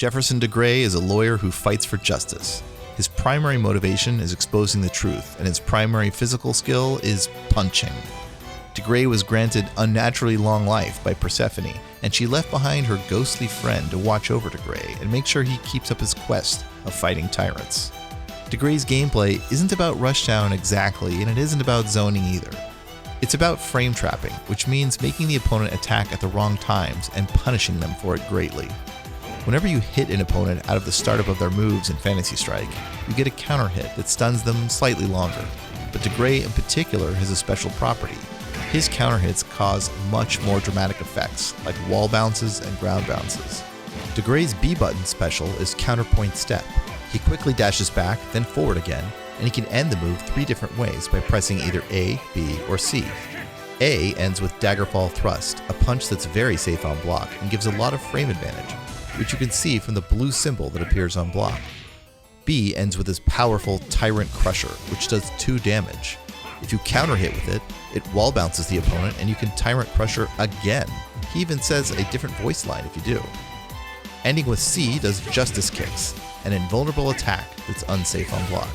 Jefferson DeGrey is a lawyer who fights for justice. His primary motivation is exposing the truth, and his primary physical skill is punching. DeGrey was granted unnaturally long life by Persephone, and she left behind her ghostly friend to watch over DeGrey and make sure he keeps up his quest of fighting tyrants. DeGrey's gameplay isn't about rushdown exactly, and it isn't about zoning either. It's about frame trapping, which means making the opponent attack at the wrong times and punishing them for it greatly. Whenever you hit an opponent out of the startup of their moves in Fantasy Strike, you get a counter hit that stuns them slightly longer. But DeGrey in particular has a special property. His counter hits cause much more dramatic effects, like wall bounces and ground bounces. DeGrey's B button special is Counterpoint Step. He quickly dashes back, then forward again, and he can end the move 3 different ways by pressing either A, B, or C. A ends with Daggerfall Thrust, a punch that's very safe on block and gives a lot of frame advantage, which you can see from the blue symbol that appears on block. B ends with his powerful Tyrant Crusher, which does 2 damage. If you counter hit with it, it wall bounces the opponent and you can Tyrant Crusher again. He even says a different voice line if you do. Ending with C does Justice Kicks, an invulnerable attack that's unsafe on block.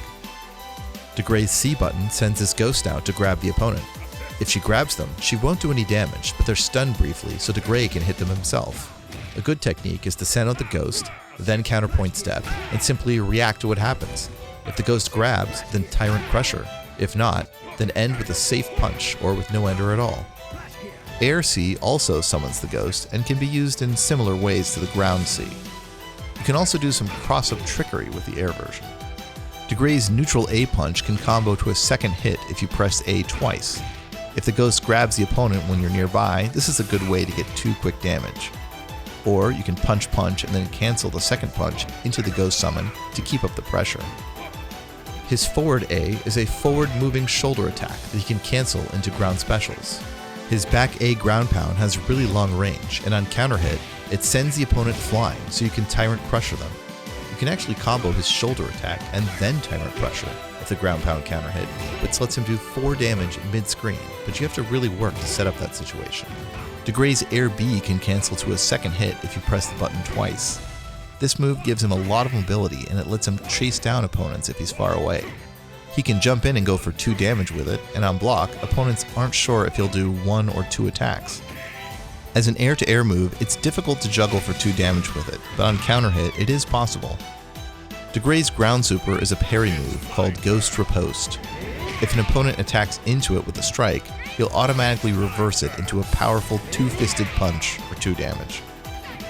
DeGrey's C button sends his ghost out to grab the opponent. If she grabs them, she won't do any damage, but they're stunned briefly so DeGrey can hit them himself. A good technique is to send out the ghost, then Counterpoint Step, and simply react to what happens. If the ghost grabs, then Tyrant Crusher. If not, then end with a safe punch or with no ender at all. Air C also summons the ghost and can be used in similar ways to the ground C. You can also do some cross-up trickery with the air version. DeGrey's neutral A punch can combo to a second hit if you press A twice. If the ghost grabs the opponent when you're nearby, this is a good way to get 2 quick damage. Or you can punch and then cancel the second punch into the ghost summon to keep up the pressure. His forward A is a forward moving shoulder attack that he can cancel into ground specials. His back A ground pound has really long range, and on counter hit, it sends the opponent flying so you can Tyrant Crusher them. You can actually combo his shoulder attack and then Tyrant Crusher if the ground pound counter hit, which lets him do 4 damage mid-screen, but you have to really work to set up that situation. DeGrey's Air B can cancel to a second hit if you press the button twice. This move gives him a lot of mobility and it lets him chase down opponents if he's far away. He can jump in and go for 2 damage with it, and on block, opponents aren't sure if he'll do 1 or 2 attacks. As an air-to-air move, it's difficult to juggle for 2 damage with it, but on counter hit, it is possible. DeGrey's ground super is a parry move called Ghost Riposte. If an opponent attacks into it with a strike, he'll automatically reverse it into a powerful 2-fisted punch for 2 damage.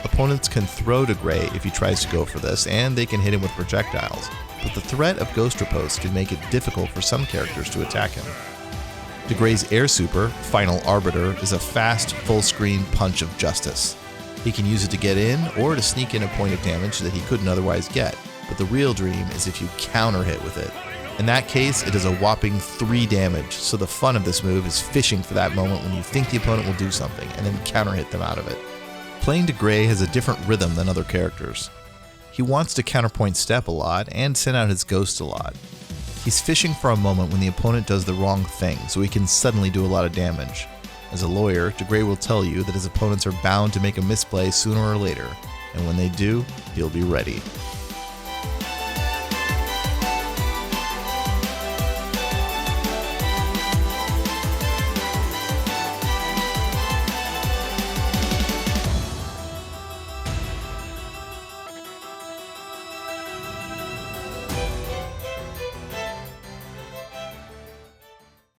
Opponents can throw DeGrey if he tries to go for this, and they can hit him with projectiles, but the threat of Ghost Riposte can make it difficult for some characters to attack him. DeGrey's air super, Final Arbiter, is a fast, full-screen punch of justice. He can use it to get in, or to sneak in a point of damage that he couldn't otherwise get, but the real dream is if you counter hit with it. In that case, it does a whopping 3 damage, so the fun of this move is fishing for that moment when you think the opponent will do something, and then counter hit them out of it. Playing DeGrey has a different rhythm than other characters. He wants to Counterpoint Step a lot, and send out his ghost a lot. He's fishing for a moment when the opponent does the wrong thing, so he can suddenly do a lot of damage. As a lawyer, DeGrey will tell you that his opponents are bound to make a misplay sooner or later, and when they do, he'll be ready.